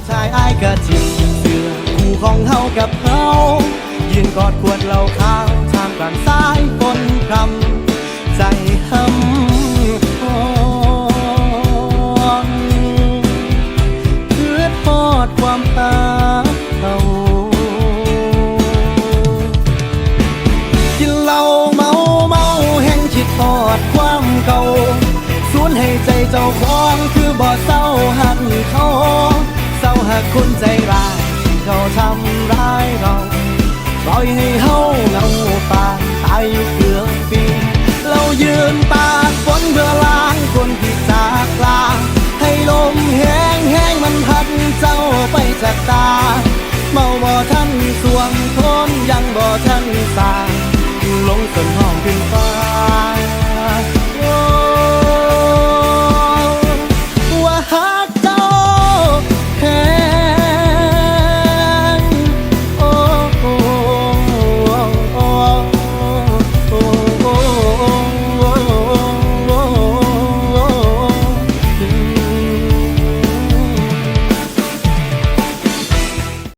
ชายอายกะทิมเสือคู่ของเฮากับเฮายืนกอดขวดเหล้าขาวท่ามกลางสายฝนพรำใจห้ำหอนคืดทอดความหาเฮากินเหล้าเมาแห่งคิดทอดความเก่าสูญให้ใจเจ้าของคือบ่เศร้าหักเขาเศร้าหักคนใจร้ายที่เขาท